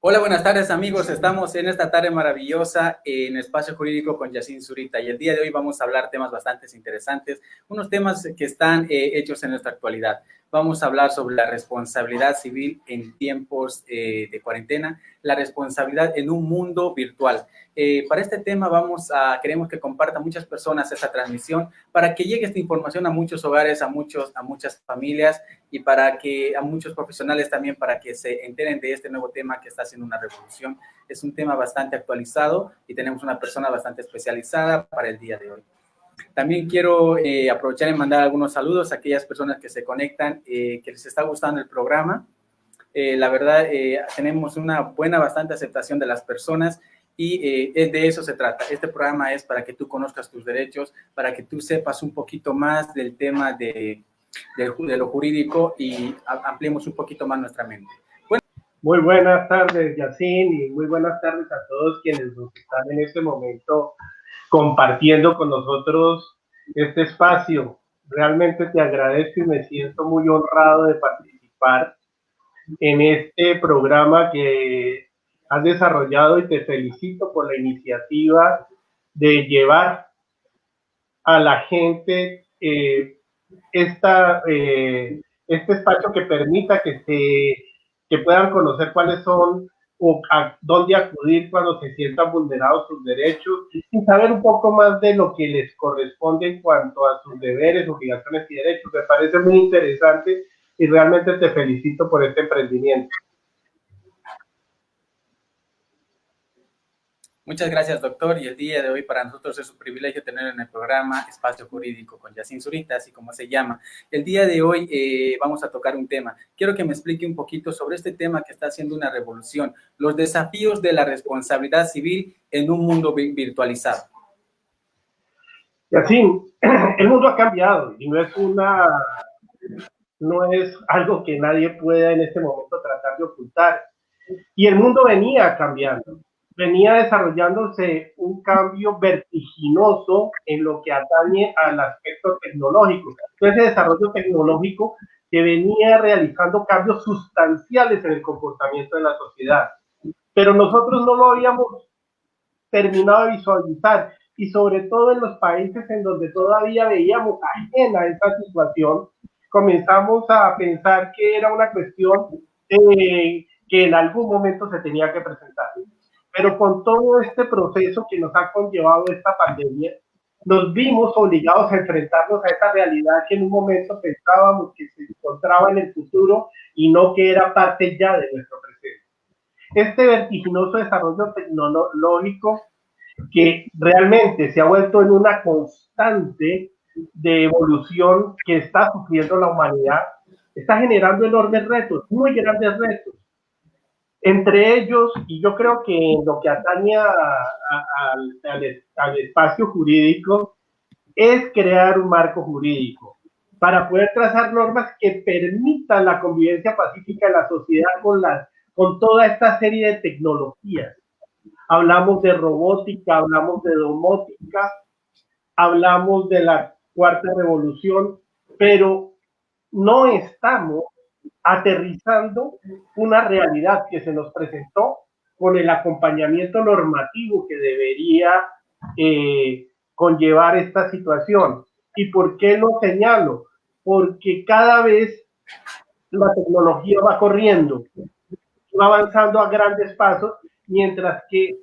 Hola, buenas tardes amigos. Estamos en esta tarde maravillosa en Espacio Jurídico con Yacine Zurita y el día de hoy vamos a hablar temas bastante interesantes, unos temas que están hechos en nuestra actualidad. Vamos a hablar sobre la responsabilidad civil en tiempos de cuarentena, la responsabilidad en un mundo virtual. Para este tema queremos que compartan muchas personas esta transmisión para que llegue esta información a muchos hogares, a muchas familias y para que a muchos profesionales también para que se enteren de este nuevo tema que está haciendo una revolución. Es un tema bastante actualizado y tenemos una persona bastante especializada para el día de hoy. También quiero aprovechar y mandar algunos saludos a aquellas personas que se conectan, que les está gustando el programa. La verdad, tenemos una bastante aceptación de las personas y de eso se trata. Este programa es para que tú conozcas tus derechos, para que tú sepas un poquito más del tema de lo jurídico y ampliemos un poquito más nuestra mente. Bueno. Muy buenas tardes, Yacine, y muy buenas tardes a todos quienes nos están en este momento compartiendo con nosotros este espacio. Realmente te agradezco y me siento muy honrado de participar en este programa que has desarrollado y te felicito por la iniciativa de llevar a la gente este espacio que permita que puedan conocer cuáles son o a dónde acudir cuando se sientan vulnerados sus derechos y saber un poco más de lo que les corresponde en cuanto a sus deberes, obligaciones y derechos. Me parece muy interesante y realmente te felicito por este emprendimiento. Muchas gracias, doctor. Y el día de hoy para nosotros es un privilegio tener en el programa Espacio Jurídico con Yacine Zurita, así como se llama. El día de hoy vamos a tocar un tema. Quiero que me explique un poquito sobre este tema que está haciendo una revolución, los desafíos de la responsabilidad civil en un mundo virtualizado. Yacine, el mundo ha cambiado y no es algo que nadie pueda en este momento tratar de ocultar. Y el mundo venía cambiando, venía desarrollándose un cambio vertiginoso en lo que atañe al aspecto tecnológico. Entonces, ese desarrollo tecnológico que venía realizando cambios sustanciales en el comportamiento de la sociedad. Pero nosotros no lo habíamos terminado de visualizar y sobre todo en los países en donde todavía veíamos ajena a esta situación, comenzamos a pensar que era una cuestión que en algún momento se tenía que presentar. Pero con todo este proceso que nos ha conllevado esta pandemia, nos vimos obligados a enfrentarnos a esta realidad que en un momento pensábamos que se encontraba en el futuro y no que era parte ya de nuestro presente. Este vertiginoso desarrollo tecnológico que realmente se ha vuelto en una constante de evolución que está sufriendo la humanidad, está generando enormes retos, muy grandes retos. Entre ellos, y yo creo que en lo que atañe al espacio jurídico, es crear un marco jurídico para poder trazar normas que permitan la convivencia pacífica de la sociedad con toda esta serie de tecnologías. Hablamos de robótica, hablamos de domótica, hablamos de la cuarta revolución, pero no estamos aterrizando una realidad que se nos presentó con el acompañamiento normativo que debería conllevar esta situación. ¿Y por qué lo señalo? Porque cada vez la tecnología va corriendo, va avanzando a grandes pasos, mientras que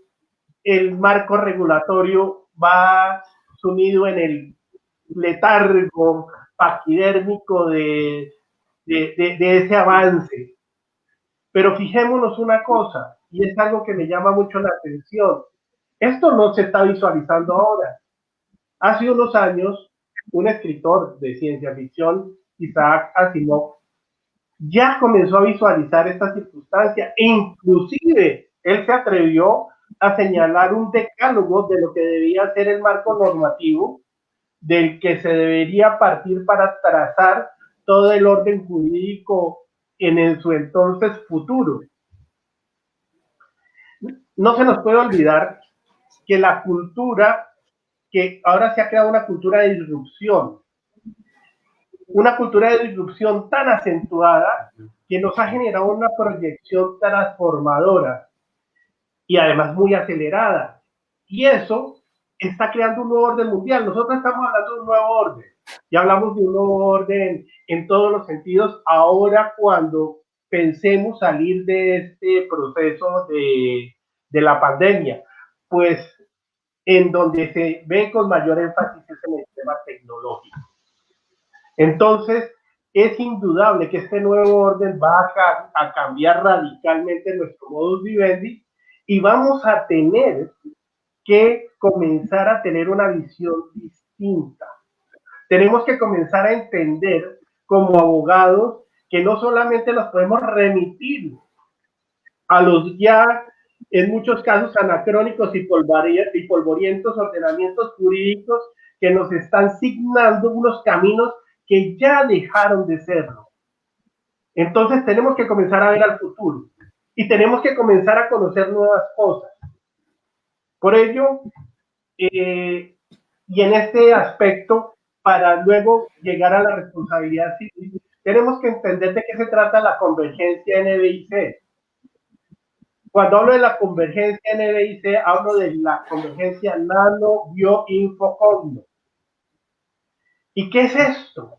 el marco regulatorio va sumido en el letargo paquidérmico de ese avance. Pero fijémonos una cosa, y es algo que me llama mucho la atención. Esto no se está visualizando ahora. Hace unos años, un escritor de ciencia ficción, Isaac Asimov, ya comenzó a visualizar esta circunstancia e inclusive él se atrevió a señalar un decálogo de lo que debía ser el marco normativo del que se debería partir para trazar todo el orden jurídico en su entonces futuro. No se nos puede olvidar que la cultura, que ahora se ha creado una cultura de disrupción tan acentuada que nos ha generado una proyección transformadora y además muy acelerada. Y eso está creando un nuevo orden mundial. Nosotros estamos hablando de un nuevo orden. Ya hablamos de un nuevo orden en todos los sentidos. Ahora, cuando pensemos salir de este proceso de la pandemia, pues en donde se ve con mayor énfasis es en el tema tecnológico. Entonces, es indudable que este nuevo orden va a cambiar radicalmente nuestro modus vivendi y vamos a tener que comenzar a tener una visión distinta. Tenemos que comenzar a entender como abogados que no solamente nos podemos remitir a los ya, en muchos casos, anacrónicos y polvorientos ordenamientos jurídicos que nos están signando unos caminos que ya dejaron de serlo. Entonces tenemos que comenzar a ver al futuro y tenemos que comenzar a conocer nuevas cosas. Por ello, y en este aspecto, para luego llegar a la responsabilidad civil, tenemos que entender de qué se trata la convergencia NBIC. Cuando hablo de la convergencia NBIC, hablo de la convergencia nano-bio-info-cogno. ¿Y qué es esto?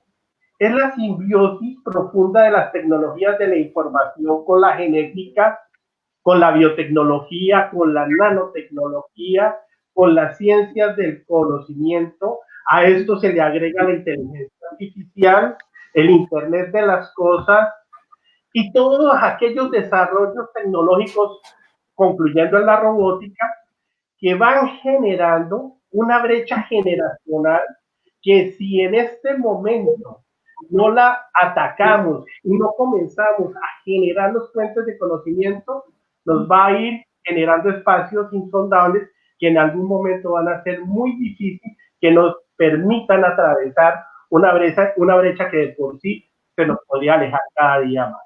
Es la simbiosis profunda de las tecnologías de la información con la genética, con la biotecnología, con la nanotecnología, con las ciencias del conocimiento. A esto se le agrega la inteligencia artificial, el Internet de las cosas y todos aquellos desarrollos tecnológicos, concluyendo en la robótica, que van generando una brecha generacional que si en este momento no la atacamos y no comenzamos a generar los puentes de conocimiento, nos va a ir generando espacios insondables que en algún momento van a ser muy difíciles que nos permitan atravesar una brecha que de por sí se nos podría alejar cada día más.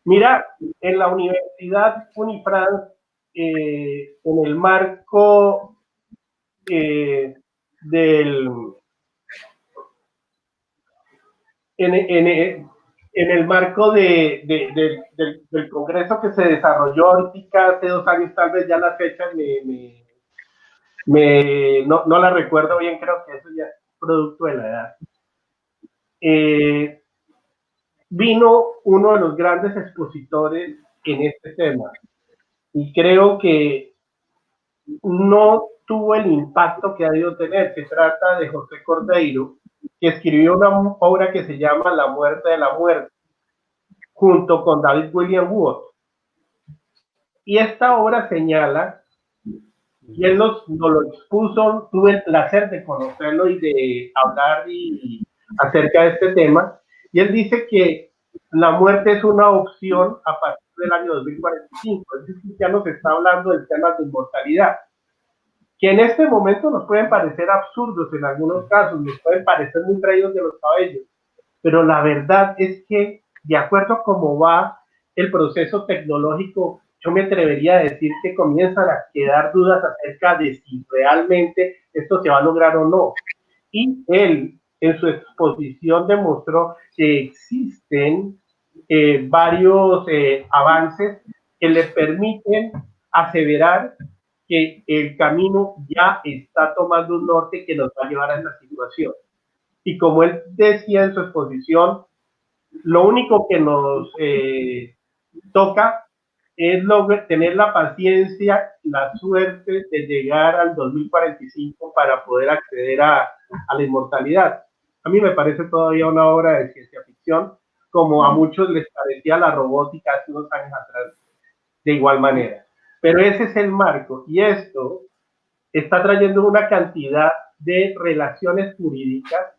Mira, en la Universidad Unifrance, en el marco del marco del congreso que se desarrolló ahorita hace 2 años, tal vez ya las fechas no la recuerdo bien, creo que eso ya es producto de la edad. Vino uno de los grandes expositores en este tema y creo que no tuvo el impacto que ha debido tener. Se trata de José Cordeiro, que escribió una obra que se llama La muerte de la muerte, junto con David William Wood. Y esta obra señala, y él nos lo expuso, tuve el placer de conocerlo y de hablar acerca de este tema, y él dice que la muerte es una opción a partir del año 2045, es decir, ya nos está hablando del tema de inmortalidad, que en este momento nos pueden parecer absurdos en algunos casos, nos pueden parecer muy traídos de los cabellos, pero la verdad es que de acuerdo a cómo va el proceso tecnológico, yo me atrevería a decir que comienzan a quedar dudas acerca de si realmente esto se va a lograr o no. Y él, en su exposición, demostró que existen varios avances que le permiten aseverar que el camino ya está tomando un norte que nos va a llevar a esta situación. Y como él decía en su exposición, lo único que nos toca es tener la paciencia, la suerte de llegar al 2045 para poder acceder a la inmortalidad. A mí me parece todavía una obra de ciencia ficción, como a muchos les parecía la robótica hace unos años atrás, de igual manera. Pero ese es el marco, y esto está trayendo una cantidad de relaciones jurídicas,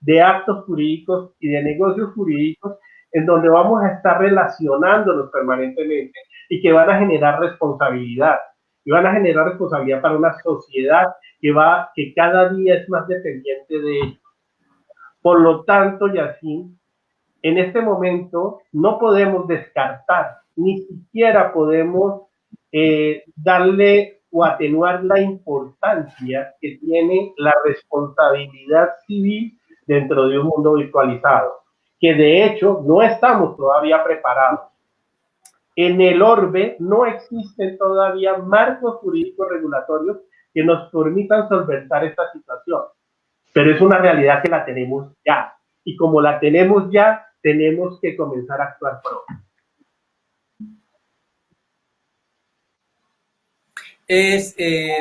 de actos jurídicos y de negocios jurídicos en donde vamos a estar relacionándonos permanentemente y que van a generar responsabilidad. Y van a generar responsabilidad para una sociedad que cada día es más dependiente de ello. Por lo tanto, Yacine, en este momento no podemos descartar, ni siquiera podemos darle o atenuar la importancia que tiene la responsabilidad civil dentro de un mundo virtualizado, que de hecho no estamos todavía preparados. En el orbe no existen todavía marcos jurídicos regulatorios que nos permitan solventar esta situación, pero es una realidad que la tenemos ya. Y como la tenemos ya, tenemos que comenzar a actuar pronto.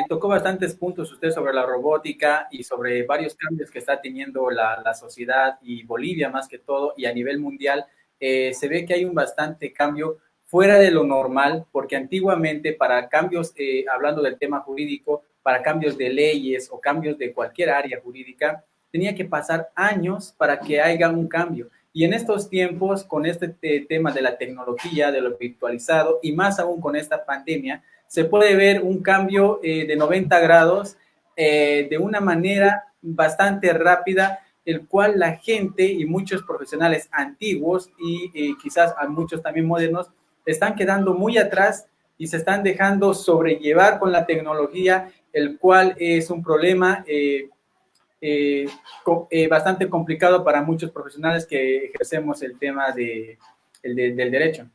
Tocó bastantes puntos usted sobre la robótica y sobre varios cambios que está teniendo la sociedad y Bolivia más que todo y a nivel mundial. Se ve que hay un bastante cambio fuera de lo normal, porque antiguamente para cambios, hablando del tema jurídico, para cambios de leyes o cambios de cualquier área jurídica, tenía que pasar años para que haya un cambio. Y en estos tiempos, con este tema de la tecnología, de lo virtualizado y más aún con esta pandemia, se puede ver un cambio de 90 grados de una manera bastante rápida, el cual la gente y muchos profesionales antiguos y quizás a muchos también modernos están quedando muy atrás y se están dejando sobrellevar con la tecnología, el cual es un problema bastante complicado para muchos profesionales que ejercemos el tema del derecho.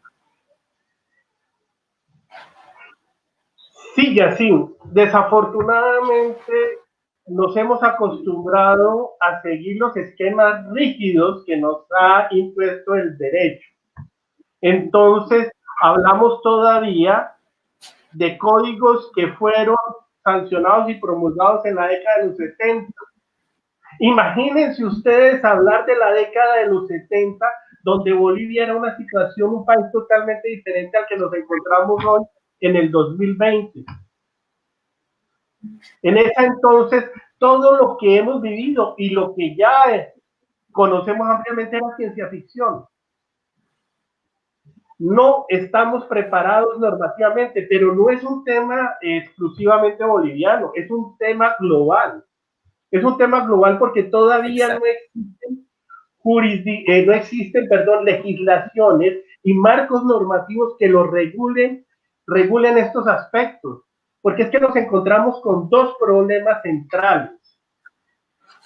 Sí, Yacine, desafortunadamente nos hemos acostumbrado a seguir los esquemas rígidos que nos ha impuesto el derecho. Entonces, hablamos todavía de códigos que fueron sancionados y promulgados en la década de los 70. Imagínense ustedes hablar de la década de los 70, donde Bolivia era una situación, un país totalmente diferente al que nos encontramos hoy en el 2020. En ese entonces, todo lo que hemos vivido y lo que ya conocemos ampliamente era ciencia ficción. No estamos preparados normativamente, pero no es un tema exclusivamente boliviano, es un tema global. Es un tema global porque todavía no existen legislaciones y marcos normativos que lo regulen estos aspectos. Porque es que nos encontramos con dos problemas centrales.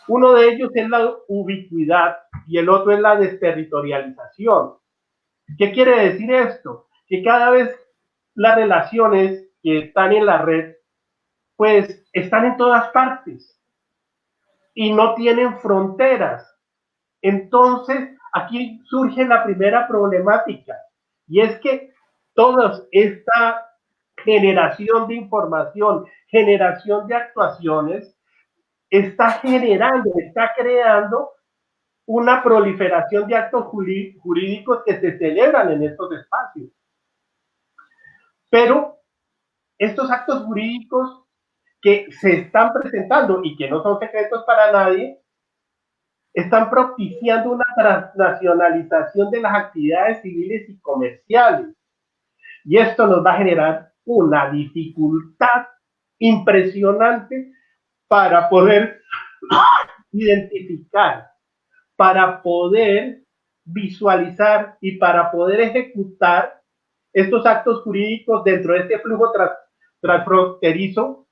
Uno de ellos es la ubicuidad y el otro es la desterritorialización. ¿Qué quiere decir esto? Que cada vez las relaciones que están en la red, pues están en todas partes y no tienen fronteras. Entonces, aquí surge la primera problemática, y es que toda esta generación de información, generación de actuaciones, está creando una proliferación de actos jurídicos que se celebran en estos espacios. Pero estos actos jurídicos que se están presentando y que no son secretos para nadie, están propiciando una transnacionalización de las actividades civiles y comerciales. Y esto nos va a generar una dificultad impresionante para poder identificar, para poder visualizar y para poder ejecutar estos actos jurídicos dentro de este flujo transfronterizo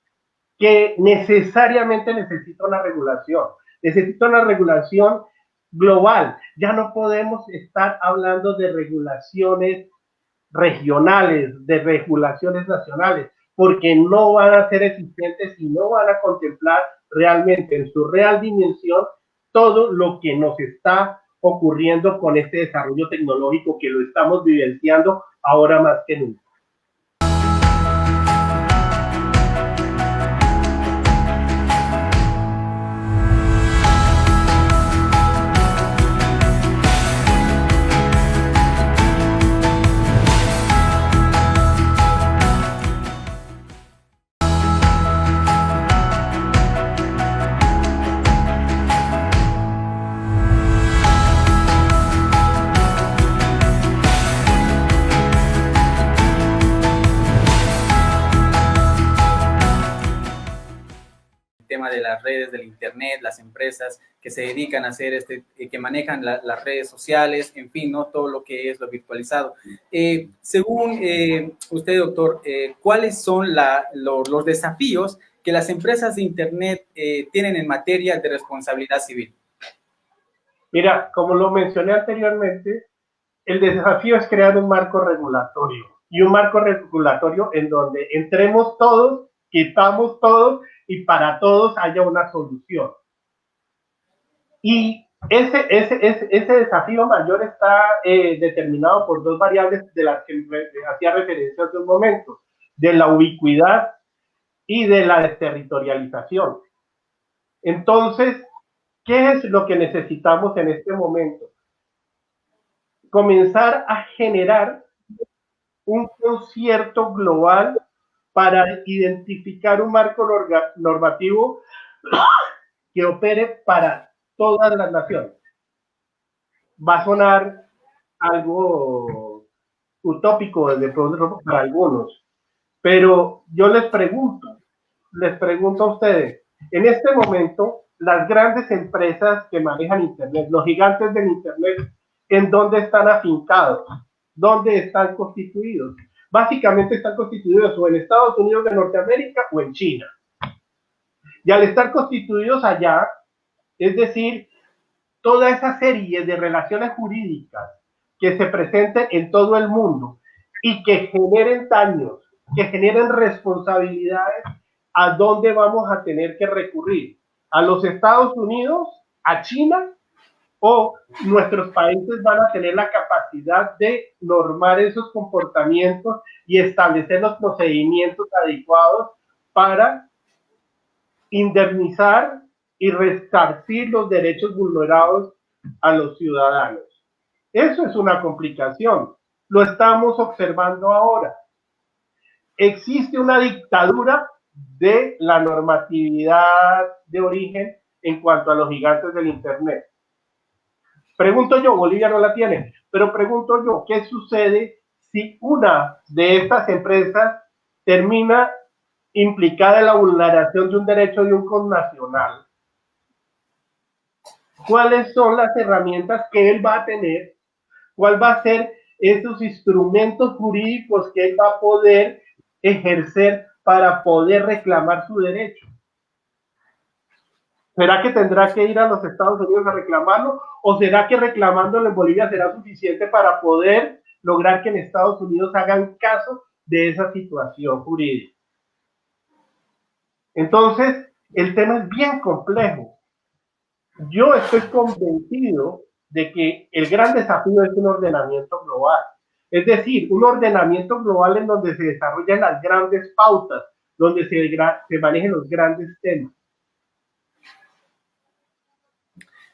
que necesariamente necesita una regulación. Necesita una regulación global. Ya no podemos estar hablando de regulaciones regionales, de regulaciones nacionales, porque no van a ser existentes y no van a contemplar realmente en su real dimensión todo lo que nos está ocurriendo con este desarrollo tecnológico que lo estamos vivenciando ahora más que nunca. Tema de las redes, del internet, las empresas que se dedican a hacer que manejan las redes sociales, en fin, ¿no? Todo lo que es lo virtualizado. Según usted, doctor, ¿cuáles son los desafíos que las empresas de internet tienen en materia de responsabilidad civil? Mira, como lo mencioné anteriormente, el desafío es crear un marco regulatorio, y un marco regulatorio en donde entremos todos, quitamos todos y para todos haya una solución. Y ese desafío mayor está determinado por dos variables de las que hacía referencia hace un momento, de la ubicuidad y de la desterritorialización. Entonces, ¿qué es lo que necesitamos en este momento? Comenzar a generar un concierto global para identificar un marco normativo que opere para todas las naciones. Va a sonar algo utópico de pronto para algunos, pero yo les pregunto a ustedes, en este momento, las grandes empresas que manejan Internet, los gigantes del Internet, ¿en dónde están afincados? ¿Dónde están constituidos? Básicamente están constituidos o en Estados Unidos de Norteamérica o en China. Y al estar constituidos allá, es decir, toda esa serie de relaciones jurídicas que se presenten en todo el mundo y que generen daños, que generen responsabilidades, ¿a dónde vamos a tener que recurrir? ¿A los Estados Unidos? ¿A China? ¿O nuestros países van a tener la capacidad de normar esos comportamientos y establecer los procedimientos adecuados para indemnizar y resarcir los derechos vulnerados a los ciudadanos? Eso es una complicación. Lo estamos observando ahora. Existe una dictadura de la normatividad de origen en cuanto a los gigantes del Internet. Pregunto yo, Bolivia no la tiene, pero pregunto yo, ¿qué sucede si una de estas empresas termina implicada en la vulneración de un derecho de un connacional? ¿Cuáles son las herramientas que él va a tener? ¿Cuál va a ser esos instrumentos jurídicos que él va a poder ejercer para poder reclamar su derecho? ¿Será que tendrá que ir a los Estados Unidos a reclamarlo? ¿O será que reclamándolo en Bolivia será suficiente para poder lograr que en Estados Unidos hagan caso de esa situación jurídica? Entonces, el tema es bien complejo. Yo estoy convencido de que el gran desafío es un ordenamiento global. Es decir, un ordenamiento global en donde se desarrollan las grandes pautas, donde se manejen los grandes temas.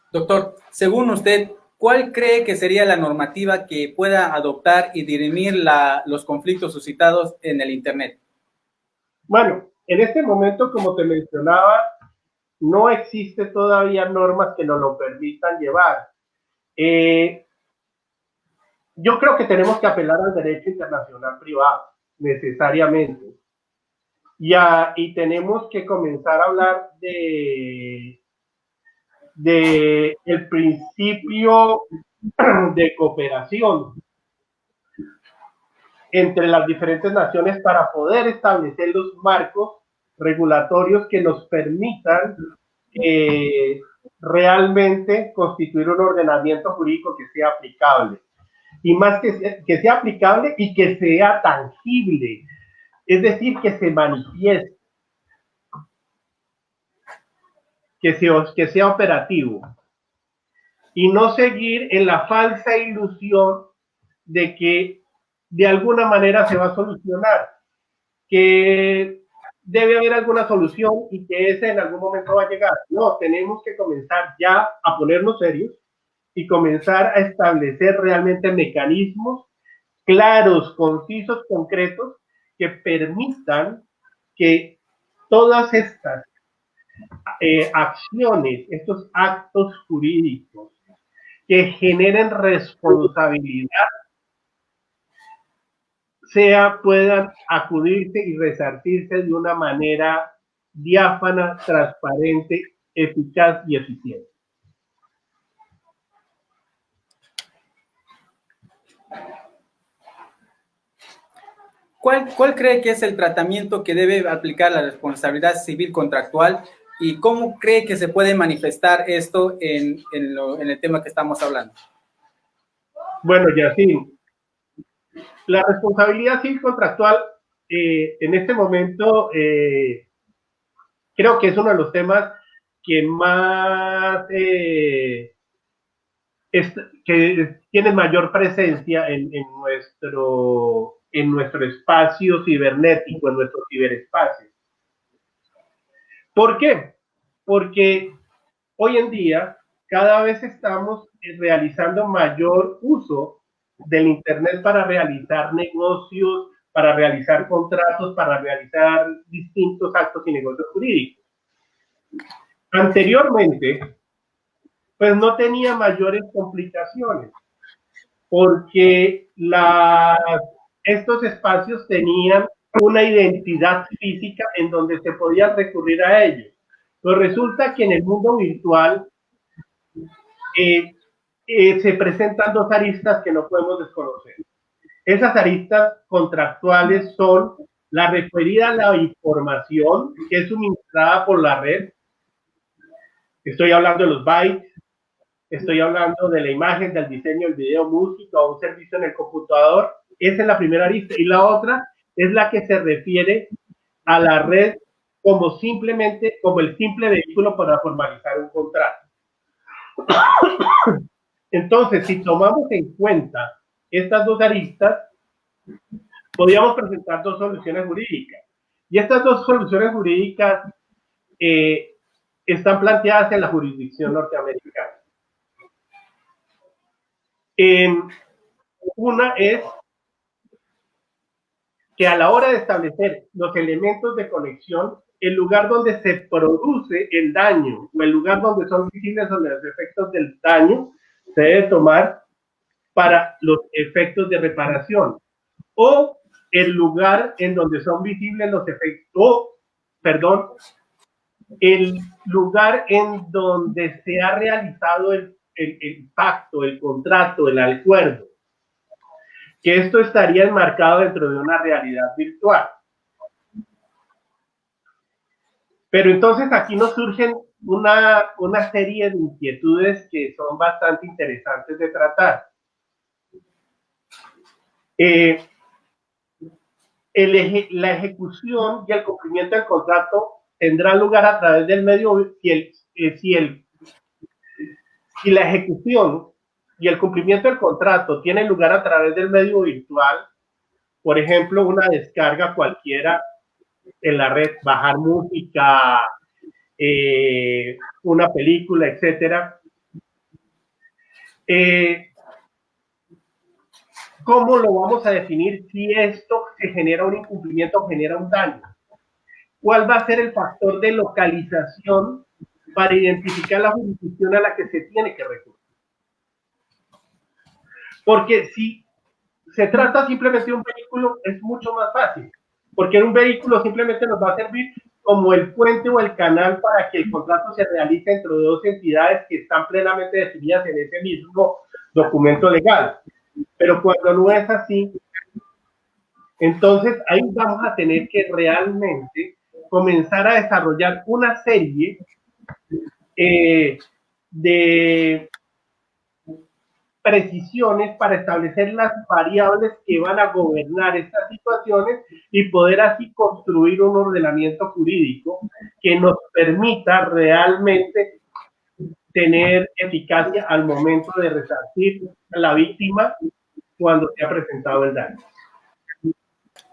Doctor, según usted, ¿cuál cree que sería la normativa que pueda adoptar y dirimir los conflictos suscitados en el Internet? Bueno, en este momento, como te mencionaba, no existe todavía normas que nos lo permitan llevar. Yo creo que tenemos que apelar al derecho internacional privado, necesariamente. Y tenemos que comenzar a hablar de el principio de cooperación entre las diferentes naciones para poder establecer los marcos regulatorios que nos permitan realmente constituir un ordenamiento jurídico que sea aplicable. Y más que sea aplicable y que sea tangible, es decir, que se manifieste, que sea operativo. Y no seguir en la falsa ilusión de que de alguna manera se va a solucionar, que debe haber alguna solución y que ese en algún momento va a llegar. No, tenemos que comenzar ya a ponernos serios y comenzar a establecer realmente mecanismos claros, concisos, concretos, que permitan que todas estas acciones, estos actos jurídicos que generen responsabilidad, puedan acudirse y resarcirse de una manera diáfana, transparente, eficaz y eficiente. ¿Cuál cree que es el tratamiento que debe aplicar la responsabilidad civil contractual y cómo cree que se puede manifestar esto en el tema que estamos hablando? Bueno, Yacine, la responsabilidad civil contractual en este momento creo que es uno de los temas que más que tiene mayor presencia en nuestro espacio cibernético, en nuestro ciberespacio. ¿Por qué? Porque hoy en día cada vez estamos realizando mayor uso del Internet para realizar negocios, para realizar contratos, para realizar distintos actos y negocios jurídicos. Anteriormente, pues no tenía mayores complicaciones, porque estos espacios tenían una identidad física en donde se podía recurrir a ellos. Pues resulta que en el mundo virtual se presentan dos aristas que no podemos desconocer. Esas aristas contractuales son la referida a la información que es suministrada por la red. Estoy hablando de los bytes, estoy hablando de la imagen, del diseño, el video, música o un servicio en el computador. Esa es la primera arista. Y la otra es la que se refiere a la red como el simple vehículo para formalizar un contrato. Entonces, si tomamos en cuenta estas dos aristas, podríamos presentar dos soluciones jurídicas. Y estas dos soluciones jurídicas están planteadas en la jurisdicción norteamericana. Una es que a la hora de establecer los elementos de conexión, el lugar donde se produce el daño o el lugar donde son visibles los efectos del daño se debe tomar para los efectos de reparación, o el lugar en donde son visibles los efectos, el lugar en donde se ha realizado el pacto, el contrato, el acuerdo, que esto estaría enmarcado dentro de una realidad virtual. Pero entonces aquí nos surgen una serie de inquietudes que son bastante interesantes de tratar. La ejecución y el cumplimiento del contrato tendrá lugar a través del medio, si la ejecución y el cumplimiento del contrato tiene lugar a través del medio virtual, por ejemplo, una descarga cualquiera en la red, bajar música, una película, etcétera. ¿Cómo lo vamos a definir si esto se genera un incumplimiento o genera un daño? ¿Cuál va a ser el factor de localización para identificar la jurisdicción a la que se tiene que recurrir? Porque si se trata simplemente de un vehículo, es mucho más fácil, porque en un vehículo simplemente nos va a servir como el puente o el canal para que el contrato se realice entre dos entidades que están plenamente definidas en ese mismo documento legal. Pero cuando no es así, entonces ahí vamos a tener que realmente comenzar a desarrollar una serie de precisiones para establecer las variables que van a gobernar estas situaciones y poder así construir un ordenamiento jurídico que nos permita realmente tener eficacia al momento de resarcir a la víctima cuando se ha presentado el daño.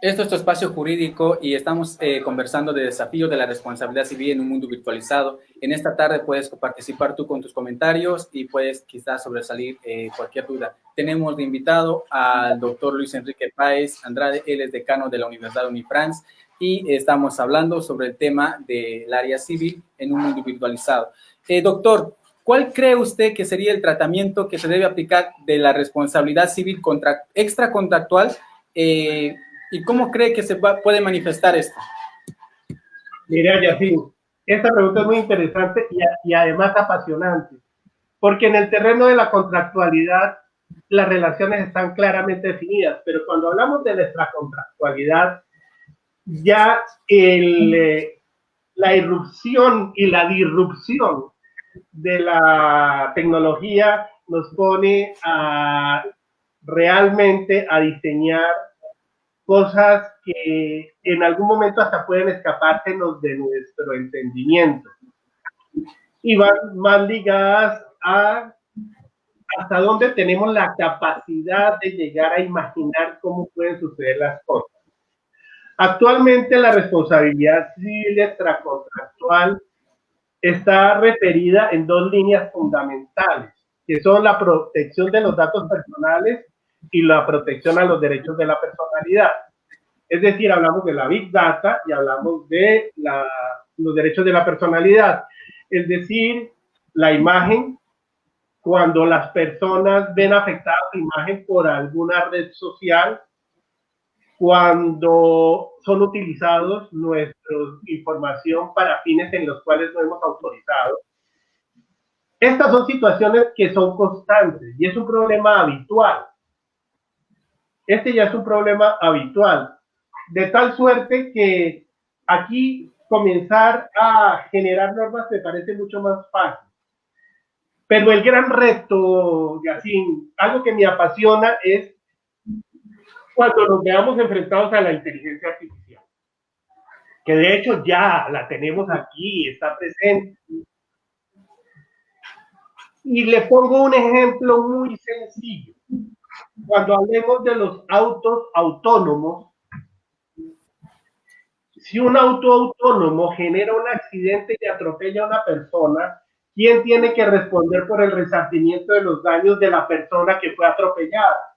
Esto es tu espacio jurídico y estamos conversando de desafíos de la responsabilidad civil en un mundo virtualizado. En esta tarde puedes participar tú con tus comentarios y puedes quizás sobresalir cualquier duda. Tenemos de invitado al doctor Luis Enrique Páez Andrade, él es decano de la Universidad Unifrance y estamos hablando sobre el tema del área civil en un mundo virtualizado. Doctor, ¿cuál cree usted que sería el tratamiento que se debe aplicar de la responsabilidad civil extracontractual? ¿Y cómo cree que se puede manifestar esto? Mira, Yacine, esta pregunta es muy interesante y además apasionante, porque en el terreno de la contractualidad las relaciones están claramente definidas, pero cuando hablamos de nuestra contractualidad, ya la irrupción y la disrupción de la tecnología nos pone a realmente a diseñar cosas que en algún momento hasta pueden escapársenos de nuestro entendimiento y van más ligadas a hasta dónde tenemos la capacidad de llegar a imaginar cómo pueden suceder las cosas. Actualmente la responsabilidad civil extracontractual está referida en dos líneas fundamentales, que son la protección de los datos personales y la protección a los derechos de la personalidad. Es decir, hablamos de la Big Data y hablamos de los derechos de la personalidad. Es decir, la imagen, cuando las personas ven afectada su imagen por alguna red social, cuando son utilizados nuestra información para fines en los cuales no hemos autorizado. Estas son situaciones que son constantes y es un problema habitual. Este ya es un problema habitual, de tal suerte que aquí comenzar a generar normas me parece mucho más fácil. Pero el gran reto, Yacine, algo que me apasiona es cuando nos veamos enfrentados a la inteligencia artificial, que de hecho ya la tenemos aquí, está presente. Y le pongo un ejemplo muy sencillo. Cuando hablemos de los autos autónomos, si un auto autónomo genera un accidente y atropella a una persona, ¿quién tiene que responder por el resarcimiento de los daños de la persona que fue atropellada?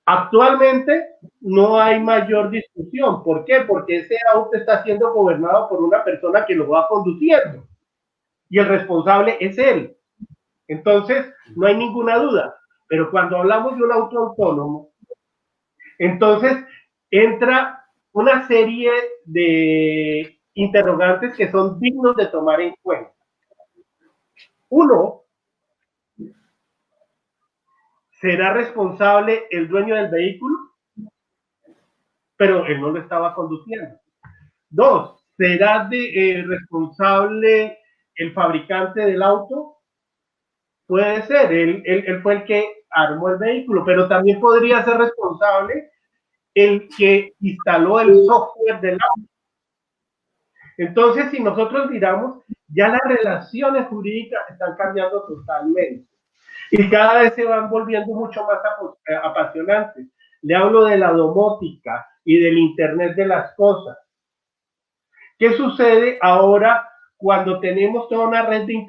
Actualmente no hay mayor discusión. ¿Por qué? Porque ese auto está siendo gobernado por una persona que lo va conduciendo y el responsable es él. Entonces, no hay ninguna duda. Pero cuando hablamos de un auto autónomo, entonces entra una serie de interrogantes que son dignos de tomar en cuenta. Uno, ¿será responsable el dueño del vehículo? Pero él no lo estaba conduciendo. Dos, ¿será responsable el fabricante del auto? Puede ser, él fue el que armó el vehículo, pero también podría ser responsable el que instaló el software del auto. Entonces, si nosotros miramos, ya las relaciones jurídicas están cambiando totalmente y cada vez se van volviendo mucho más apasionantes. Le hablo de la domótica y del Internet de las cosas. ¿Qué sucede ahora cuando tenemos toda una red de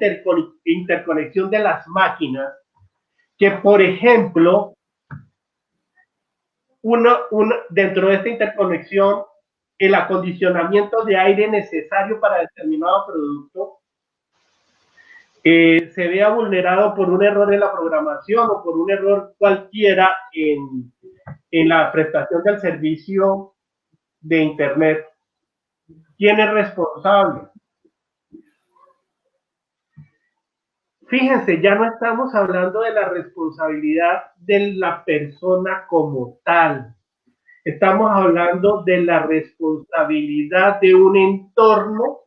interconexión de las máquinas? Que, por ejemplo, dentro de esta interconexión, el acondicionamiento de aire necesario para determinado producto se vea vulnerado por un error en la programación o por un error cualquiera en la prestación del servicio de Internet. ¿Quién es responsable? Fíjense, ya no estamos hablando de la responsabilidad de la persona como tal. Estamos hablando de la responsabilidad de un entorno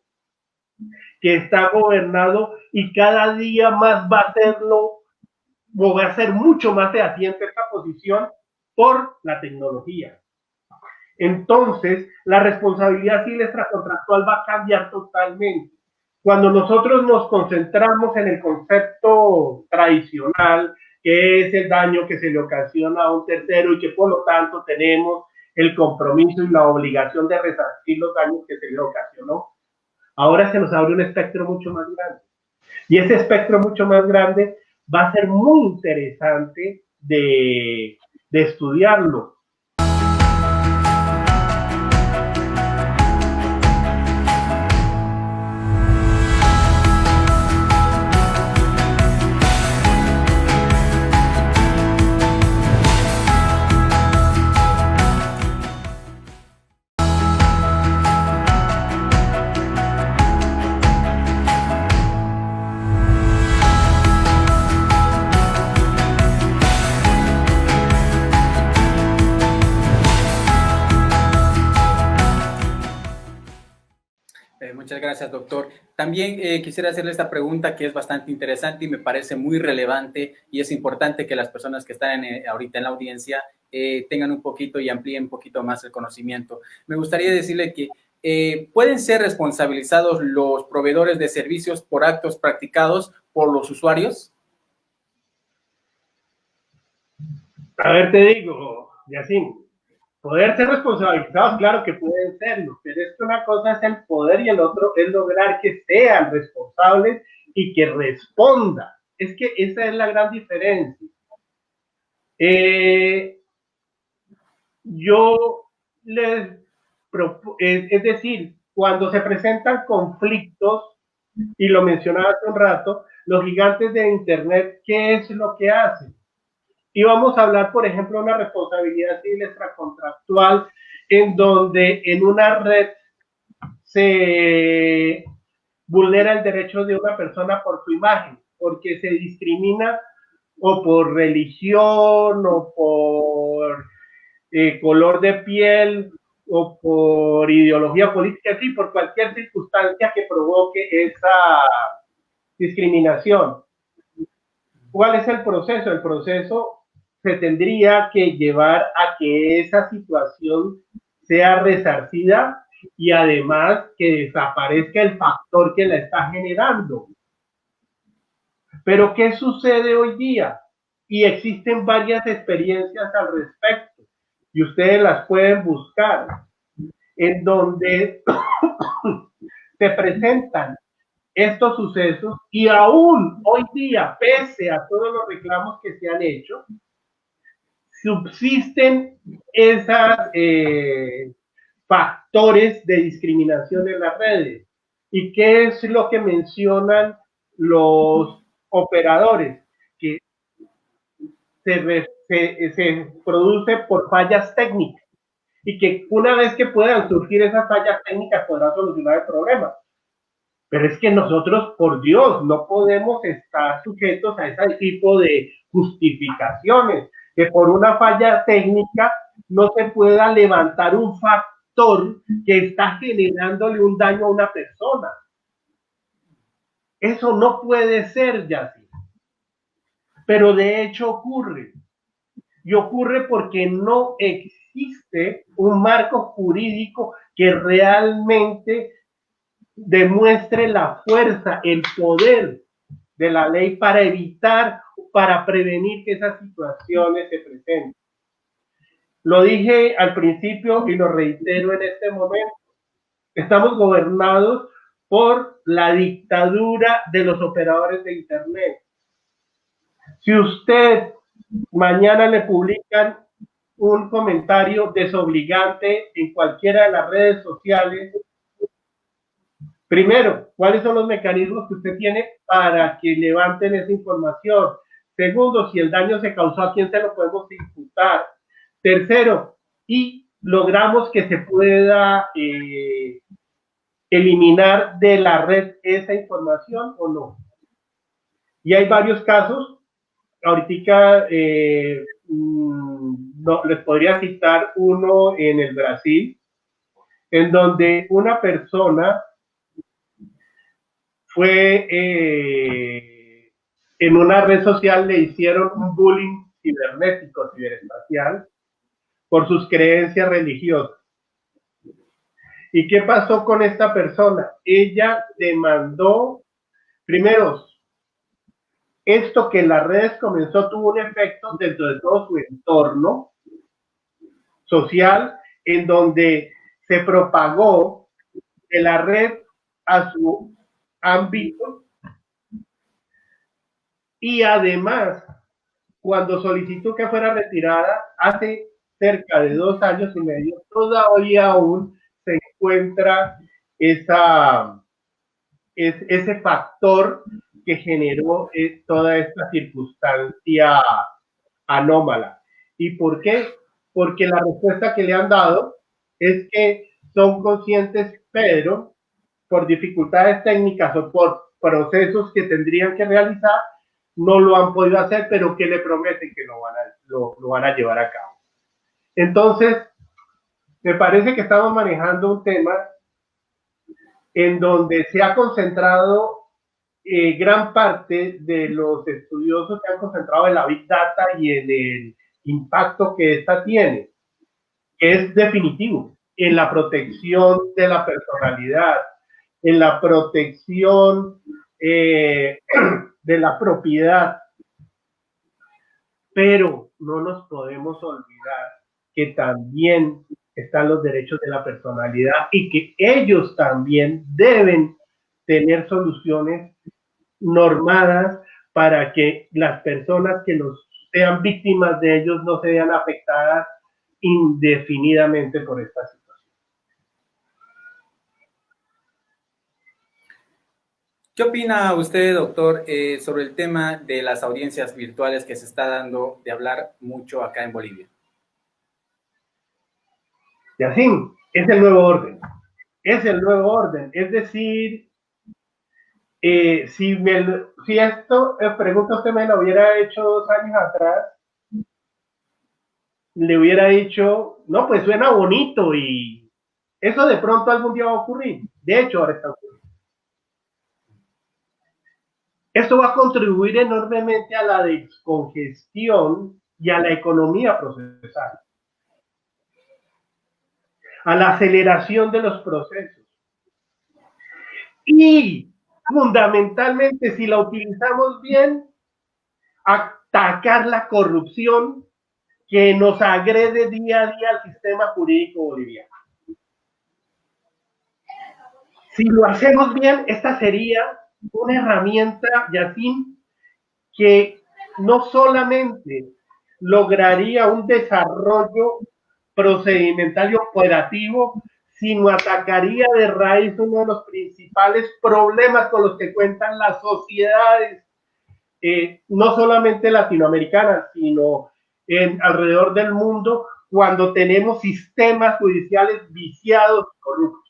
que está gobernado y cada día más va a hacerlo, o va a ser mucho más fehaciente esta posición por la tecnología. Entonces, la responsabilidad civil extracontractual va a cambiar totalmente. Cuando nosotros nos concentramos en el concepto tradicional, que es el daño que se le ocasiona a un tercero y que por lo tanto tenemos el compromiso y la obligación de resarcir los daños que se le ocasionó, ahora se nos abre un espectro mucho más grande. Y ese espectro mucho más grande va a ser muy interesante de estudiarlo. Muchas gracias, doctor. También quisiera hacerle esta pregunta que es bastante interesante y me parece muy relevante y es importante que las personas que están ahorita en la audiencia tengan un poquito y amplíen un poquito más el conocimiento. Me gustaría decirle que ¿pueden ser responsabilizados los proveedores de servicios por actos practicados por los usuarios? A ver, te digo, Yacine, poder ser responsabilizados, claro que pueden serlo, pero es que una cosa es el poder y el otro es lograr que sean responsables y que respondan. Es que esa es la gran diferencia. Yo les es decir, cuando se presentan conflictos, y lo mencionaba hace un rato, los gigantes de Internet, ¿qué es lo que hacen? Y vamos a hablar, por ejemplo, de una responsabilidad civil extracontractual en donde en una red se vulnera el derecho de una persona por su imagen, porque se discrimina o por religión o por color de piel o por ideología política, sí, por cualquier circunstancia que provoque esa discriminación. ¿Cuál es el proceso? El proceso se tendría que llevar a que esa situación sea resarcida y además que desaparezca el factor que la está generando. Pero ¿qué sucede hoy día? Y existen varias experiencias al respecto y ustedes las pueden buscar, en donde se presentan estos sucesos y aún hoy día, pese a todos los reclamos que se han hecho, subsisten esas factores de discriminación en las redes. ¿Y qué es lo que mencionan los operadores? Que se produce por fallas técnicas y que una vez que puedan surgir esas fallas técnicas podrán solucionar el problema. Pero es que nosotros, por Dios, no podemos estar sujetos a ese tipo de justificaciones, que por una falla técnica no se pueda levantar un factor que está generándole un daño a una persona. Eso no puede ser, Yacine. Pero de hecho ocurre. Y ocurre porque no existe un marco jurídico que realmente demuestre la fuerza, el poder de la ley para evitar, para prevenir que esas situaciones se presenten. Lo dije al principio y lo reitero en este momento. Estamos gobernados por la dictadura de los operadores de Internet. Si usted mañana le publican un comentario desobligante en cualquiera de las redes sociales, primero, ¿cuáles son los mecanismos que usted tiene para que levanten esa información? Segundo, si el daño se causó, ¿a quién se lo podemos imputar? Tercero, y logramos que se pueda eliminar de la red esa información o no. Y hay varios casos. Ahorita no, les podría citar uno en el Brasil, en donde una persona fue en una red social, le hicieron un bullying cibernético, ciberespacial, por sus creencias religiosas. ¿Y qué pasó con esta persona? Ella demandó, primero, esto que en las redes comenzó tuvo un efecto dentro de todo su entorno social, en donde se propagó de la red a su ámbito y además, cuando solicitó que fuera retirada hace cerca de 2 años y medio, todavía aún se encuentra ese factor que generó toda esta circunstancia anómala. ¿Y por qué? Porque la respuesta que le han dado es que son conscientes, pero por dificultades técnicas o por procesos que tendrían que realizar, no lo han podido hacer, pero que le prometen que lo van a llevar a cabo. Entonces, me parece que estamos manejando un tema en donde se ha concentrado gran parte de los estudiosos se han concentrado en la Big Data y en el impacto que esta tiene, que es definitivo en la protección de la personalidad, en la protección de la propiedad. Pero no nos podemos olvidar que también están los derechos de la personalidad y que ellos también deben tener soluciones normadas para que las personas que los sean víctimas de ellos no se vean afectadas indefinidamente por esta situación. ¿Qué opina usted, doctor, sobre el tema de las audiencias virtuales que se está dando de hablar mucho acá en Bolivia? Y así, es el nuevo orden. Es el nuevo orden. Es decir, si esto, pregunta usted me lo hubiera hecho 2 años atrás, le hubiera dicho, no, pues suena bonito y eso de pronto algún día va a ocurrir. De hecho, ahora está ocurriendo. Esto va a contribuir enormemente a la descongestión y a la economía procesal, a la aceleración de los procesos. Y fundamentalmente, si la utilizamos bien, atacar la corrupción que nos agrede día a día al sistema jurídico boliviano. Si lo hacemos bien, esta sería una herramienta, Yacine, que no solamente lograría un desarrollo procedimental y operativo, sino atacaría de raíz uno de los principales problemas con los que cuentan las sociedades, no solamente latinoamericanas, sino alrededor del mundo, cuando tenemos sistemas judiciales viciados y corruptos.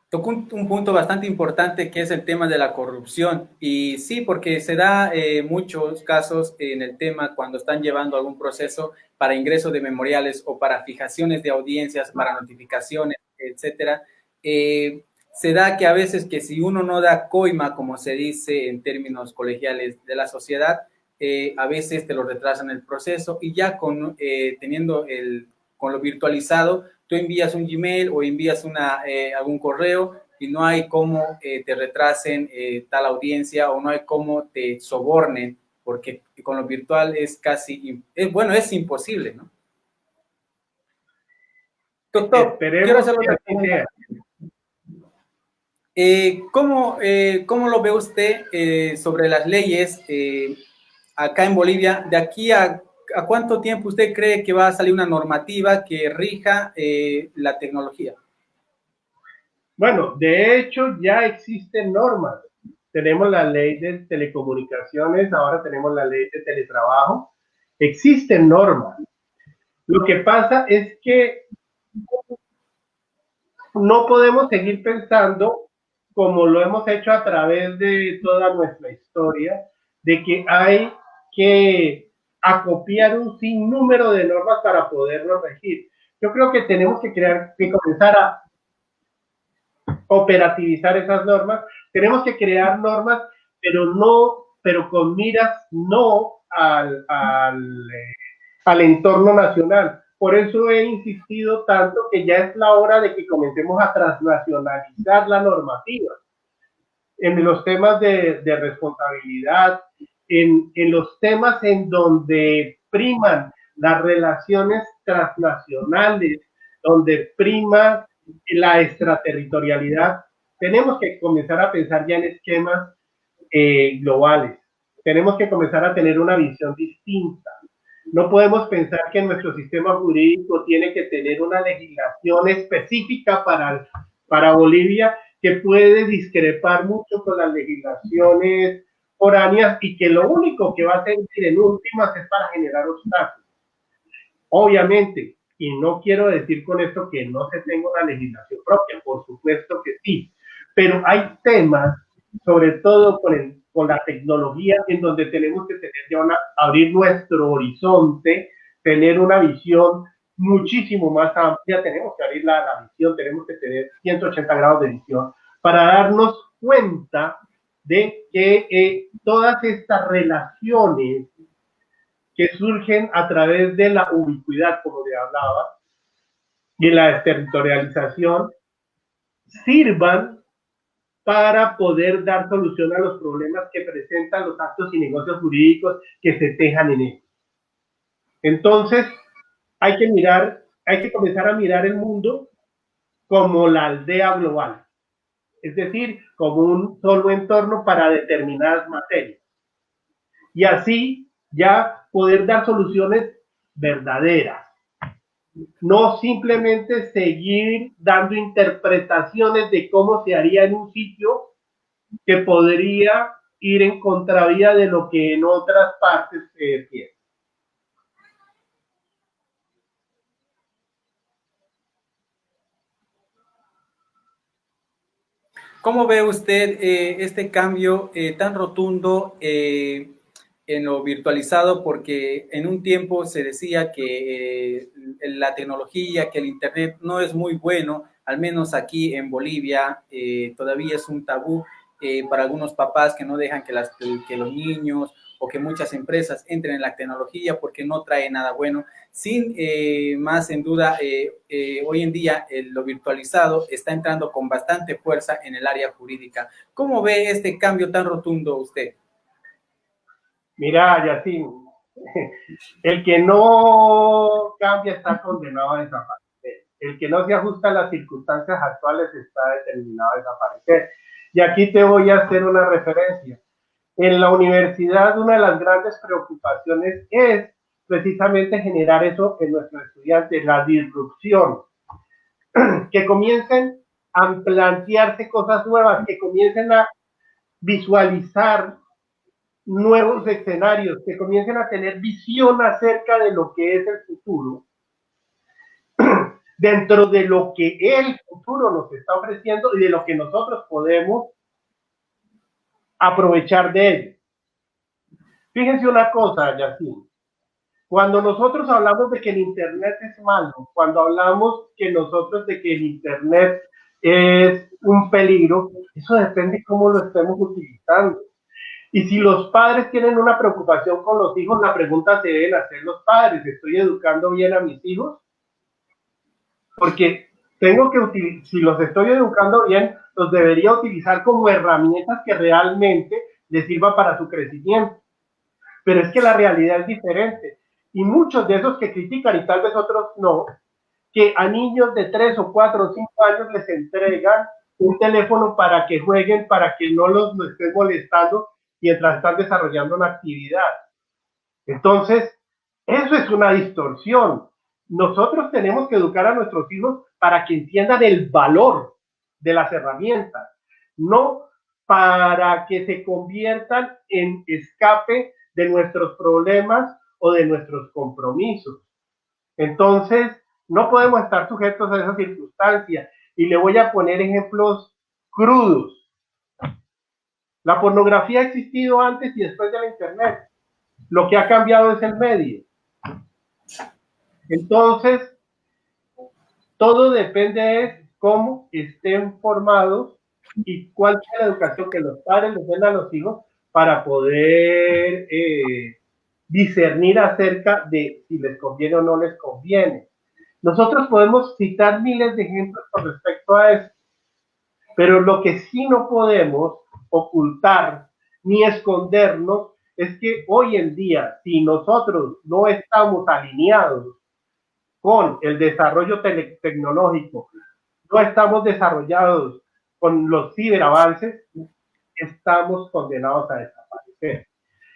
Tocó un punto bastante importante que es el tema de la corrupción. Y sí, porque se da muchos casos en el tema cuando están llevando algún proceso para ingreso de memoriales o para fijaciones de audiencias, para notificaciones, etcétera. Se da que a veces que si uno no da coima, como se dice en términos colegiales de la sociedad, a veces te lo retrasan el proceso y ya teniendo con lo virtualizado, tú envías un Gmail o envías algún correo y no hay cómo te retrasen tal audiencia o no hay cómo te sobornen, porque con lo virtual es es imposible, ¿no? Doctor, quiero hacer otra pregunta. ¿Cómo lo ve usted sobre las leyes acá en Bolivia? De aquí a cuánto tiempo usted cree que va a salir una normativa que rija la tecnología? Bueno, de hecho ya existen normas. Tenemos la ley de telecomunicaciones, ahora tenemos la ley de teletrabajo. Existen normas. Lo que pasa es que no podemos seguir pensando como lo hemos hecho a través de toda nuestra historia, de que hay que acopiar un sinnúmero de normas para poderlo regir. Yo creo que tenemos que comenzar a operativizar esas normas. Tenemos que crear normas, pero con miras no al entorno nacional. Por eso he insistido tanto que ya es la hora de que comencemos a transnacionalizar la normativa en los temas de responsabilidad, en los temas en donde priman las relaciones transnacionales, donde prima la extraterritorialidad. Tenemos que comenzar a pensar ya en esquemas globales. Tenemos que comenzar a tener una visión distinta. No podemos pensar que nuestro sistema jurídico tiene que tener una legislación específica para Bolivia que puede discrepar mucho con las legislaciones foráneas y que lo único que va a servir en últimas es para generar obstáculos. Obviamente, y no quiero decir con esto que no se tenga una legislación propia, por supuesto que sí, pero hay temas, sobre todo con con la tecnología, en donde tenemos que tener ya abrir nuestro horizonte, tener una visión muchísimo más amplia, tenemos que abrir la visión, tenemos que tener 180 grados de visión para darnos cuenta de que todas estas relaciones que surgen a través de la ubicuidad, como le hablaba, y la desterritorialización, sirvan para poder dar solución a los problemas que presentan los actos y negocios jurídicos que se tejan en ellos. Entonces, hay que comenzar a mirar el mundo como la aldea global, es decir, como un solo entorno para determinadas materias. Y así ya poder dar soluciones verdaderas. No simplemente seguir dando interpretaciones de cómo se haría en un sitio que podría ir en contravía de lo que en otras partes se quiere. ¿Cómo ve usted este cambio tan rotundo en lo virtualizado? Porque en un tiempo se decía que la tecnología, que el Internet no es muy bueno, al menos aquí en Bolivia todavía es un tabú para algunos papás que no dejan que los niños o que muchas empresas entren en la tecnología porque no trae nada bueno. Sin más en duda, hoy en día lo virtualizado está entrando con bastante fuerza en el área jurídica. ¿Cómo ve este cambio tan rotundo usted? Mira, Yacine, el que no cambia está condenado a desaparecer. El que no se ajusta a las circunstancias actuales está determinado a desaparecer. Y aquí te voy a hacer una referencia. En la universidad, una de las grandes preocupaciones es precisamente generar eso en nuestros estudiantes, la disrupción, que comiencen a plantearse cosas nuevas, que comiencen a visualizar nuevos escenarios, que comiencen a tener visión acerca de lo que es el futuro, dentro de lo que el futuro nos está ofreciendo y de lo que nosotros podemos aprovechar de ello. Fíjense una cosa, Yacine. Cuando nosotros hablamos de que el Internet es malo, cuando hablamos que nosotros de que el Internet es un peligro, eso depende de cómo lo estemos utilizando. Y si los padres tienen una preocupación con los hijos, la pregunta se deben hacer los padres: ¿estoy educando bien a mis hijos? Porque tengo que utilizar, si los estoy educando bien, los debería utilizar como herramientas que realmente les sirvan para su crecimiento. Pero es que la realidad es diferente. Y muchos de esos que critican, y tal vez otros no, que a niños de 3 o 4 o 5 años les entregan un teléfono para que jueguen, para que no los estén molestando mientras están desarrollando una actividad. Entonces, eso es una distorsión. Nosotros tenemos que educar a nuestros hijos para que entiendan el valor de las herramientas, no para que se conviertan en escape de nuestros problemas o de nuestros compromisos. Entonces, no podemos estar sujetos a esas circunstancias. Y le voy a poner ejemplos crudos. La pornografía ha existido antes y después de la Internet. Lo que ha cambiado es el medio. Entonces, todo depende de cómo estén formados y cuál sea la educación que los padres les den a los hijos para poder discernir acerca de si les conviene o no les conviene. Nosotros podemos citar miles de ejemplos con respecto a eso, pero lo que sí no podemos ocultar ni escondernos es que hoy en día, si nosotros no estamos alineados con el desarrollo tecnológico, no estamos desarrollados con los ciberavances, estamos condenados a desaparecer.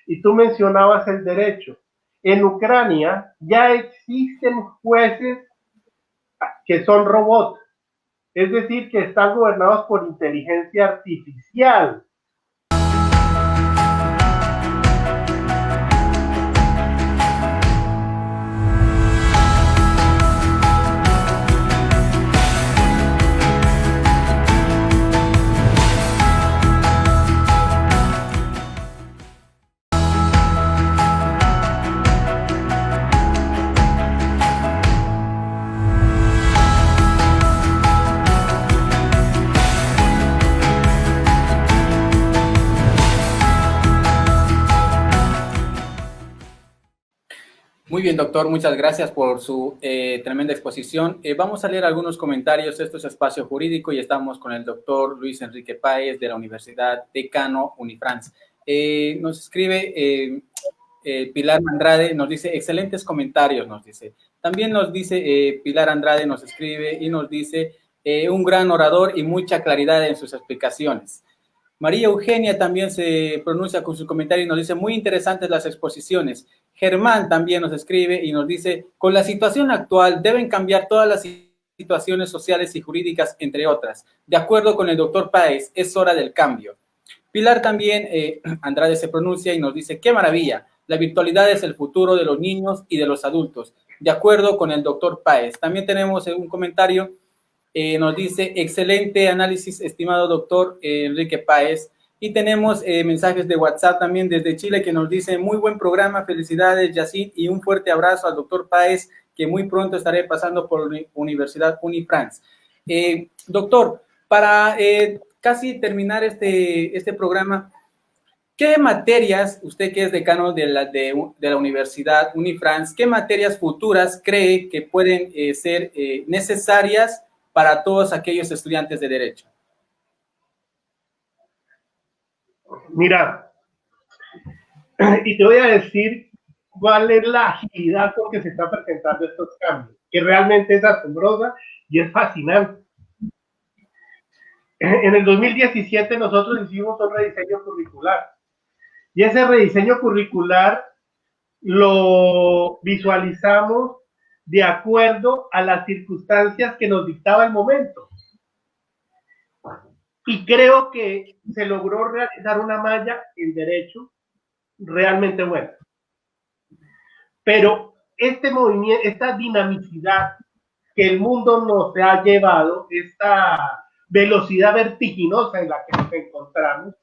Y tú mencionabas el derecho. En Ucrania ya existen jueces que son robots, es decir, que están gobernados por inteligencia artificial. Muy bien, doctor, muchas gracias por su tremenda exposición. Vamos a leer algunos comentarios. Esto es Espacio Jurídico y estamos con el doctor Luis Enrique Páez de la Universidad Decano Unifrance. Nos escribe Pilar Andrade, nos dice, excelentes comentarios, nos dice. También nos dice Pilar Andrade, nos escribe y nos dice, un gran orador y mucha claridad en sus explicaciones. María Eugenia también se pronuncia con su comentario y nos dice, muy interesantes las exposiciones. Germán también nos escribe y nos dice, con la situación actual deben cambiar todas las situaciones sociales y jurídicas, entre otras. De acuerdo con el doctor Páez, es hora del cambio. Pilar también, Andrade se pronuncia y nos dice, qué maravilla, la virtualidad es el futuro de los niños y de los adultos. De acuerdo con el doctor Páez. También tenemos un comentario. Nos dice, excelente análisis, estimado doctor Enrique Páez. Y tenemos mensajes de WhatsApp también desde Chile que nos dice, muy buen programa, felicidades, Yacine, y un fuerte abrazo al doctor Páez, que muy pronto estaré pasando por la Universidad Unifrance. Doctor, para casi terminar este programa, ¿qué materias, usted que es decano de la Universidad Unifrance, qué materias futuras cree que pueden ser necesarias para todos aquellos estudiantes de Derecho? Mira, y te voy a decir cuál es la agilidad con que se están presentando estos cambios, que realmente es asombrosa y es fascinante. En el 2017 nosotros hicimos un rediseño curricular y ese rediseño curricular lo visualizamos de acuerdo a las circunstancias que nos dictaba el momento. Y creo que se logró realizar una malla en derecho realmente buena. Pero este movimiento, esta dinamicidad que el mundo nos ha llevado, esta velocidad vertiginosa en la que nos encontramos,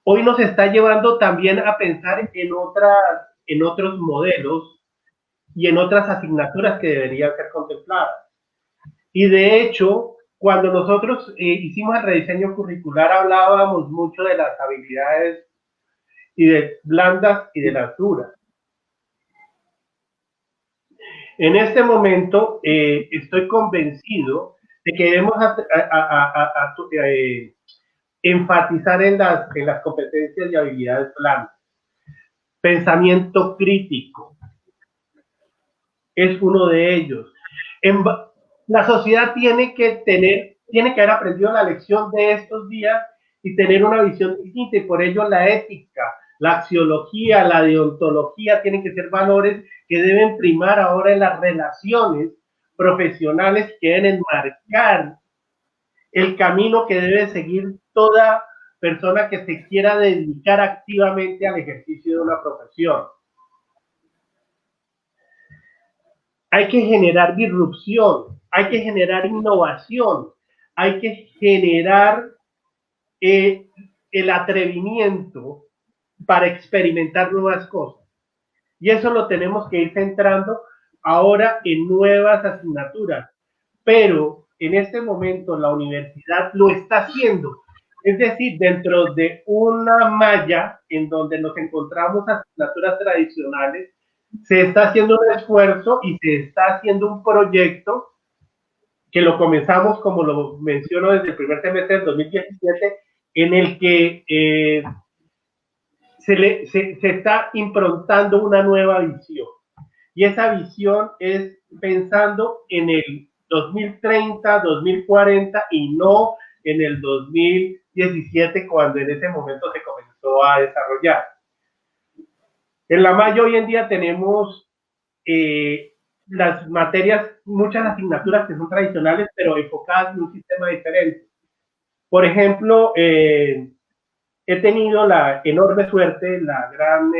hoy nos está llevando también a pensar en otros modelos y en otras asignaturas que deberían ser contempladas. Y de hecho, cuando nosotros hicimos el rediseño curricular, hablábamos mucho de las habilidades y de blandas y de las duras. En este momento estoy convencido de que debemos enfatizar en las competencias y habilidades blandas. Pensamiento crítico es uno de ellos. La sociedad tiene que haber aprendido la lección de estos días y tener una visión distinta, y por ello la ética, la axiología, la deontología tienen que ser valores que deben primar ahora en las relaciones profesionales, que deben enmarcar el camino que debe seguir toda persona que se quiera dedicar activamente al ejercicio de una profesión. Hay que generar disrupción, hay que generar innovación, hay que generar el atrevimiento para experimentar nuevas cosas. Y eso lo tenemos que ir centrando ahora en nuevas asignaturas. Pero en este momento la universidad lo está haciendo. Es decir, dentro de una malla en donde nos encontramos asignaturas tradicionales, se está haciendo un esfuerzo y se está haciendo un proyecto que lo comenzamos, como lo menciono, desde el primer semestre del 2017, en el que se está improntando una nueva visión. Y esa visión es pensando en el 2030, 2040 y no en el 2017, cuando en ese momento se comenzó a desarrollar. En la malla hoy en día tenemos las materias, muchas asignaturas que son tradicionales, pero enfocadas en un sistema diferente. Por ejemplo, he tenido la enorme suerte, la gran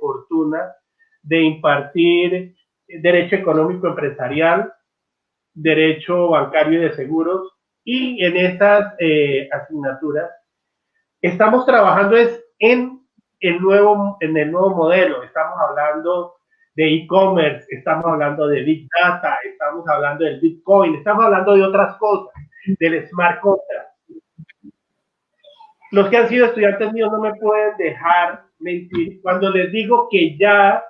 fortuna de impartir Derecho Económico Empresarial, Derecho Bancario y de Seguros, y en estas asignaturas estamos trabajando en el nuevo modelo. Estamos hablando de e-commerce, estamos hablando de Big Data, estamos hablando del Bitcoin, estamos hablando de otras cosas, del Smart Contract. Los que han sido estudiantes míos no me pueden dejar mentir cuando les digo que ya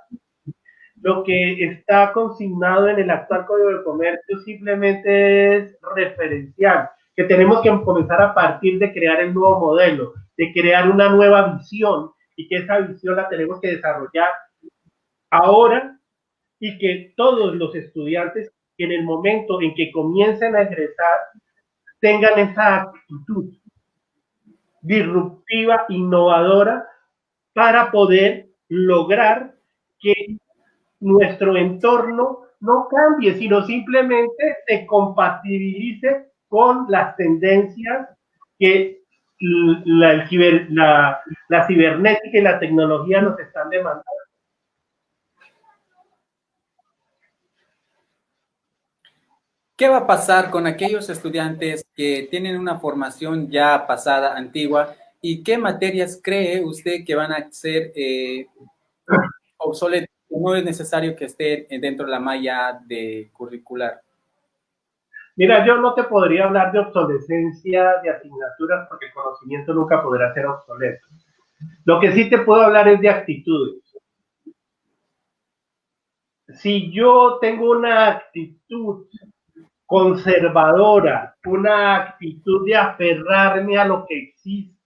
lo que está consignado en el actual Código de Comercio simplemente es referencial, que tenemos que comenzar a partir de crear el nuevo modelo, de crear una nueva visión y que esa visión la tenemos que desarrollar ahora y que todos los estudiantes en el momento en que comiencen a egresar tengan esa actitud disruptiva, innovadora, para poder lograr que nuestro entorno no cambie, sino simplemente se compatibilice con las tendencias que la cibernética y la tecnología nos están demandando. ¿Qué va a pasar con aquellos estudiantes que tienen una formación ya pasada, antigua, y qué materias cree usted que van a ser obsoletas? No es necesario que estén dentro de la malla de curricular. Mira, yo no te podría hablar de obsolescencia de asignaturas porque el conocimiento nunca podrá ser obsoleto. Lo que sí te puedo hablar es de actitudes. Si yo tengo una actitud conservadora, una actitud de aferrarme a lo que existe,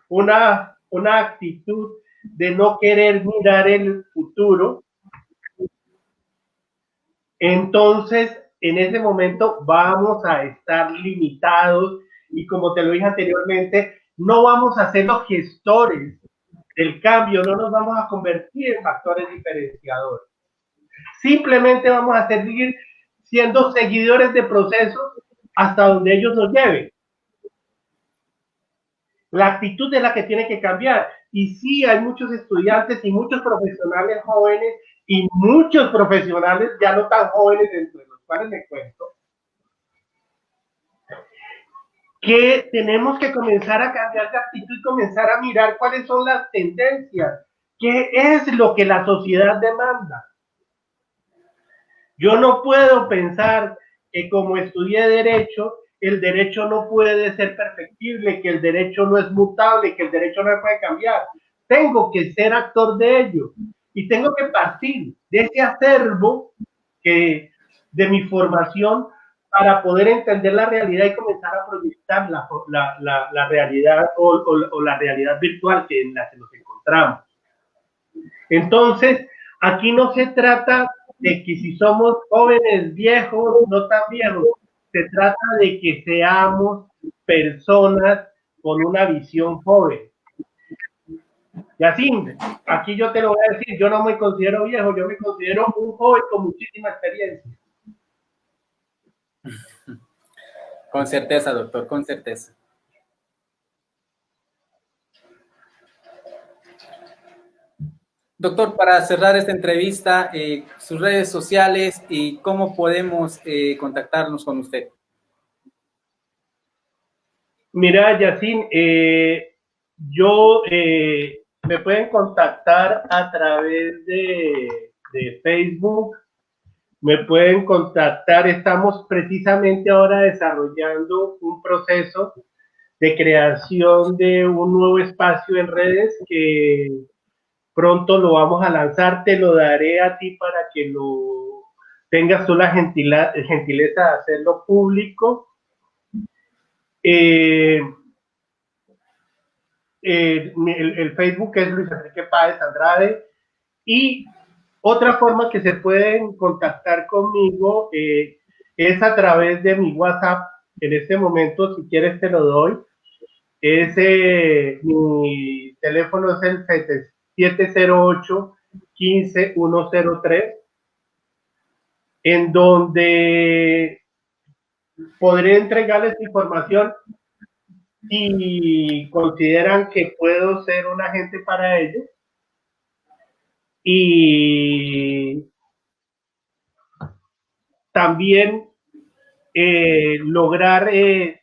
una actitud de no querer mirar el futuro, entonces en ese momento vamos a estar limitados y como te lo dije anteriormente, no vamos a ser los gestores del cambio, no nos vamos a convertir en factores diferenciadores. Simplemente vamos a seguir siendo seguidores de procesos hasta donde ellos nos lleven. La actitud es la que tiene que cambiar. Y sí, hay muchos estudiantes y muchos profesionales jóvenes y muchos profesionales ya no tan jóvenes, entre los cuales me cuento, que tenemos que comenzar a cambiar de actitud y comenzar a mirar cuáles son las tendencias, qué es lo que la sociedad demanda. Yo no puedo pensar que como estudié Derecho, el derecho no puede ser perfectible, que el derecho no es mutable, que el derecho no puede cambiar. Tengo que ser actor de ello y tengo que partir de ese acervo de mi formación para poder entender la realidad y comenzar a proyectar la realidad o la realidad virtual en la que nos encontramos. Entonces, aquí no se trata de que si somos jóvenes, viejos, no tan viejos, se trata de que seamos personas con una visión joven. Y así, aquí yo te lo voy a decir, yo no me considero viejo, yo me considero un joven con muchísima experiencia. Con certeza, doctor, con certeza. Doctor, para cerrar esta entrevista, sus redes sociales y cómo podemos contactarnos con usted. Mira, Yacine, me pueden contactar a través de Facebook, me pueden contactar, estamos precisamente ahora desarrollando un proceso de creación de un nuevo espacio en redes que pronto lo vamos a lanzar, te lo daré a ti para que lo tengas tú la gentileza de hacerlo público. El Facebook es Luis Enrique Páez Andrade y otra forma que se pueden contactar conmigo es a través de mi WhatsApp. En este momento, si quieres, te lo doy. Mi teléfono es el 708-15103, en donde podré entregarles información si consideran que puedo ser un agente para ellos. Y también lograr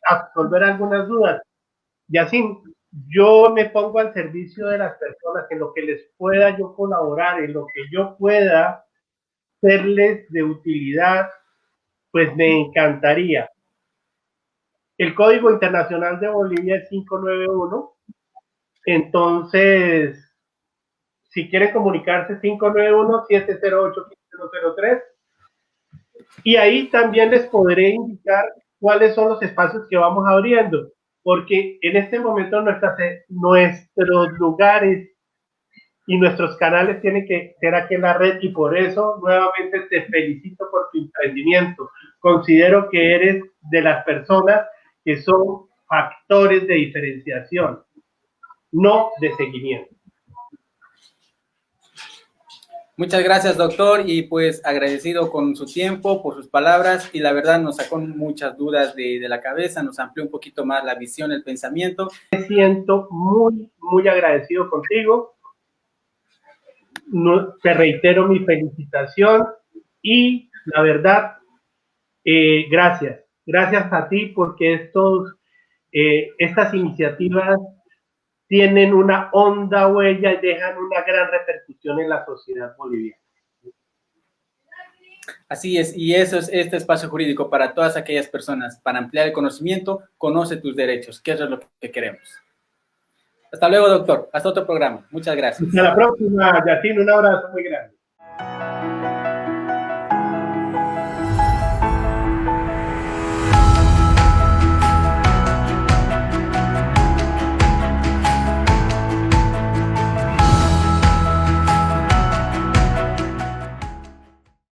absolver algunas dudas. Y así, yo me pongo al servicio de las personas en lo que les pueda yo colaborar, en lo que yo pueda serles de utilidad, pues me encantaría. El Código Internacional de Bolivia es 591, entonces si quieren comunicarse, 591-708-1503. Y ahí también les podré indicar cuáles son los espacios que vamos abriendo, porque en este momento nuestros lugares y nuestros canales tienen que ser aquí en la red, y por eso nuevamente te felicito por tu emprendimiento. Considero que eres de las personas que son factores de diferenciación, no de seguimiento. Muchas gracias, doctor, y pues agradecido con su tiempo, por sus palabras, y la verdad nos sacó muchas dudas de la cabeza, nos amplió un poquito más la visión, el pensamiento. Me siento muy, muy agradecido contigo. Te reitero mi felicitación y la verdad, gracias a ti, porque estas iniciativas tienen una honda huella y dejan una gran repercusión en la sociedad boliviana. Así es, y eso es este espacio jurídico para todas aquellas personas, para ampliar el conocimiento. Conoce tus derechos, que eso es lo que queremos. Hasta luego, doctor. Hasta otro programa. Muchas gracias. Hasta la próxima, Yacine. Un abrazo muy grande.